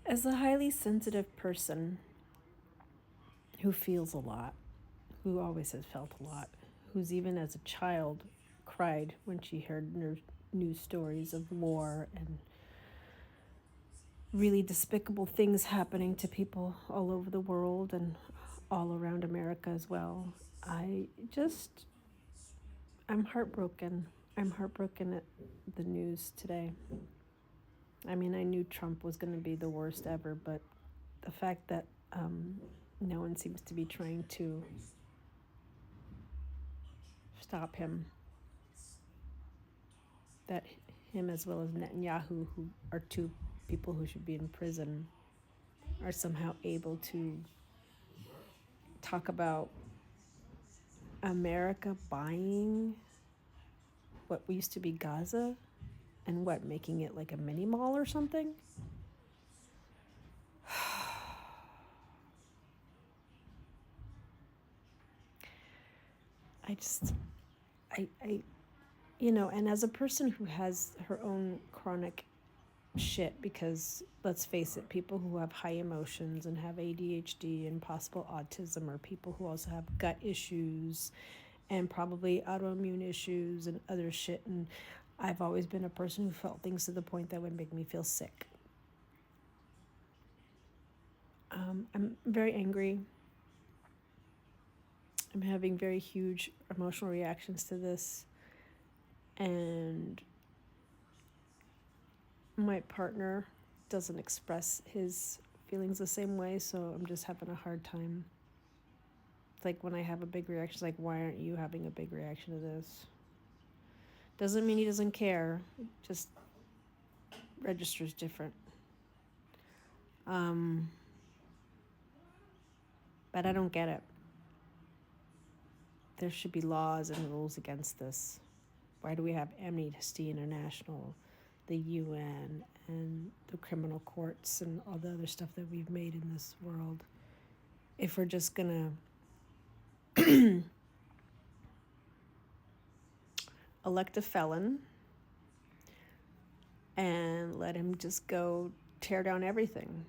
As a highly sensitive person who feels a lot, who always has felt a lot, who's even as a child cried when she heard news stories of war and really despicable things happening to people all over the world and all around America as well. I'm heartbroken. I'm heartbroken at the news today. I mean, I knew Trump was going to be the worst ever, but the fact that no one seems to be trying to stop him, that him as well as Netanyahu, who are two people who should be in prison, are somehow able to talk about America buying what used to be Gaza and making it like a mini mall or something. And as a person who has her own chronic shit, because let's face it, people who have high emotions and have ADHD and possible autism are people who also have gut issues and probably autoimmune issues and other shit. And I've always been a person who felt things to the point that would make me feel sick. I'm very angry. I'm having very huge emotional reactions to this. And my partner doesn't express his feelings the same way, so I'm just having a hard time. It's like when I have a big reaction, it's like, why aren't you having a big reaction to this? Doesn't mean he doesn't care, it just registers different. But I don't get it. There should be laws and rules against this. Why do we have Amnesty International, the UN, and the criminal courts and all the other stuff that we've made in this world? If we're just gonna elect a felon and let him just go tear down everything.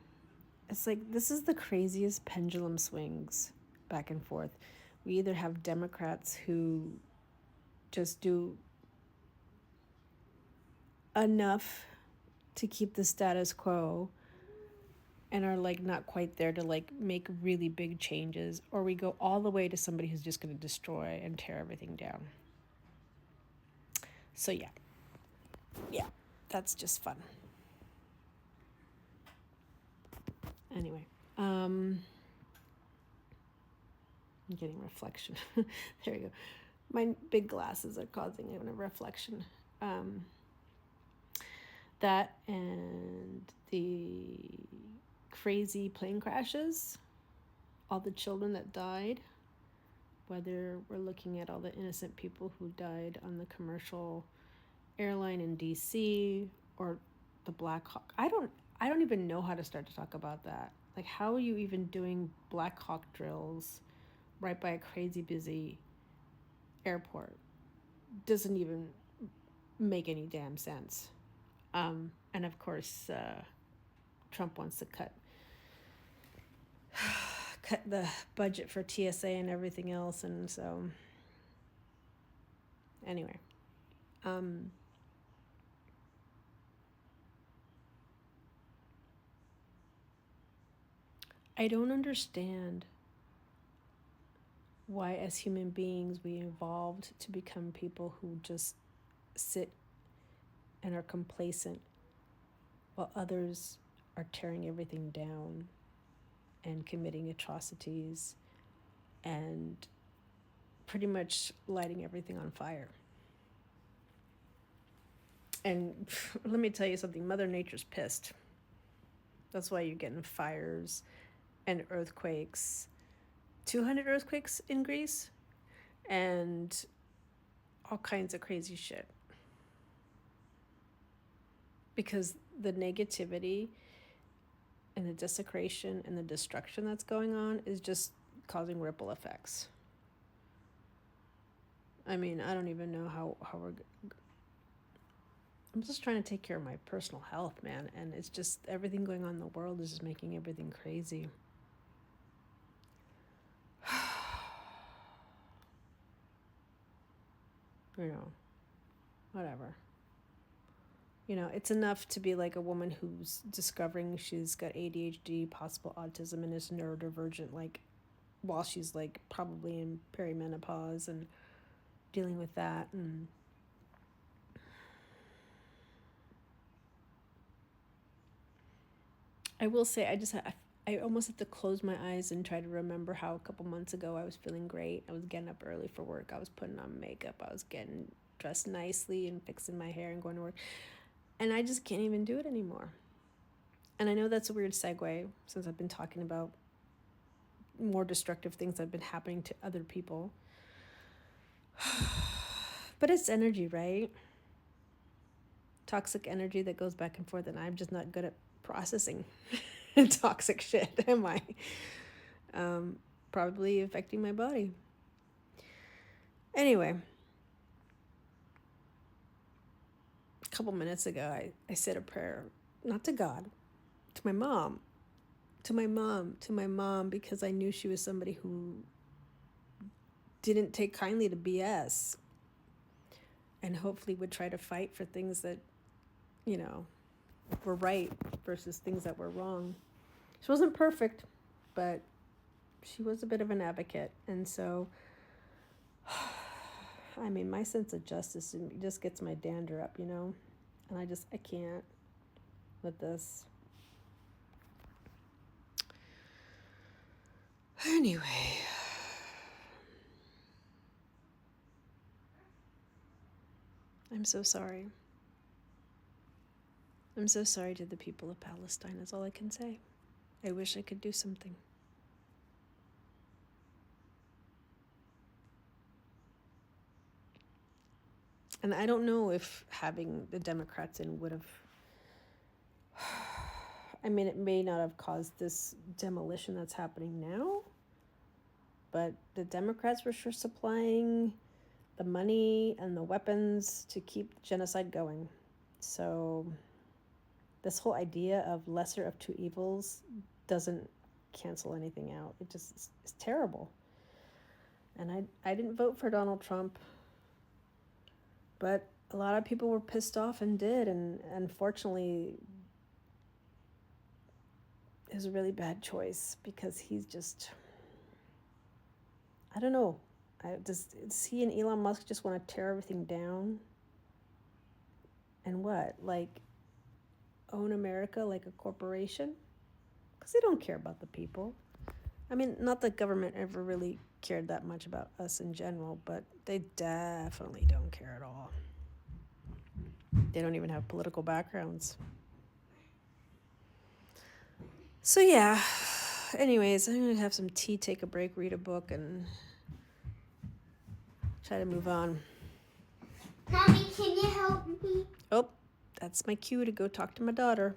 It's like, this is the craziest pendulum swings back and forth. We either have Democrats who just do enough to keep the status quo and are like not quite there to like make really big changes, or we go all the way to somebody who's just going to destroy and tear everything down. So yeah, that's just fun. Anyway, I'm getting reflection. There we go. My big glasses are causing a reflection. That and the crazy plane crashes, all the children that died, whether we're looking at all the innocent people who died on the commercial airline in DC or the Black Hawk. I don't even know how to start to talk about that. Like, how are you even doing Black Hawk drills right by a crazy busy airport? Doesn't even make any damn sense. And of course, Trump wants to cut the budget for TSA and everything else. And so anyway, I don't understand why as human beings we evolved to become people who just sit and are complacent while others are tearing everything down and committing atrocities and pretty much lighting everything on fire. And let me tell you something, Mother Nature's pissed. That's why you're getting fires and earthquakes, 200 earthquakes in Greece, and all kinds of crazy shit. Because the negativity and the desecration and the destruction that's going on is just causing ripple effects. I mean, I don't even know how we're... I'm just trying to take care of my personal health, man. And it's just everything going on in the world is just making everything crazy. You know, whatever. You know, it's enough to be like a woman who's discovering she's got ADHD, possible autism, and is neurodivergent, like while she's like probably in perimenopause and dealing with that. And I will say, I almost have to close my eyes and try to remember how a couple months ago I was feeling great. I was getting up early for work. I was putting on makeup. I was getting dressed nicely and fixing my hair and going to work. And I just can't even do it anymore. And I know that's a weird segue since I've been talking about more destructive things that have been happening to other people. But it's energy, right? Toxic energy that goes back and forth, and I'm just not good at processing toxic shit, am I? Probably affecting my body. Anyway, a couple minutes ago, I said a prayer, not to God, to my mom. To my mom, because I knew she was somebody who didn't take kindly to BS and hopefully would try to fight for things that, you know, were right versus things that were wrong. She wasn't perfect, but she was a bit of an advocate. And so, I mean, my sense of justice just gets my dander up, you know? And I can't with this. Anyway. I'm so sorry. I'm so sorry to the people of Palestine, is all I can say. I wish I could do something. And I don't know if having the Democrats in would have... I mean, it may not have caused this demolition that's happening now, but the Democrats were sure supplying the money and the weapons to keep genocide going. So this whole idea of lesser of two evils doesn't cancel anything out. It just is terrible. And I didn't vote for Donald Trump, but a lot of people were pissed off and did, and unfortunately it was a really bad choice because he's just, I don't know. Does he and Elon Musk just want to tear everything down? And what? Like, own America like a corporation? Because they don't care about the people. I mean, not that government ever really cared that much about us in general, but they definitely don't care at all. They don't even have political backgrounds. So yeah, anyways, I'm going to have some tea, take a break, read a book, and try to move on. Mommy, can you help me? Oh, that's my cue to go talk to my daughter.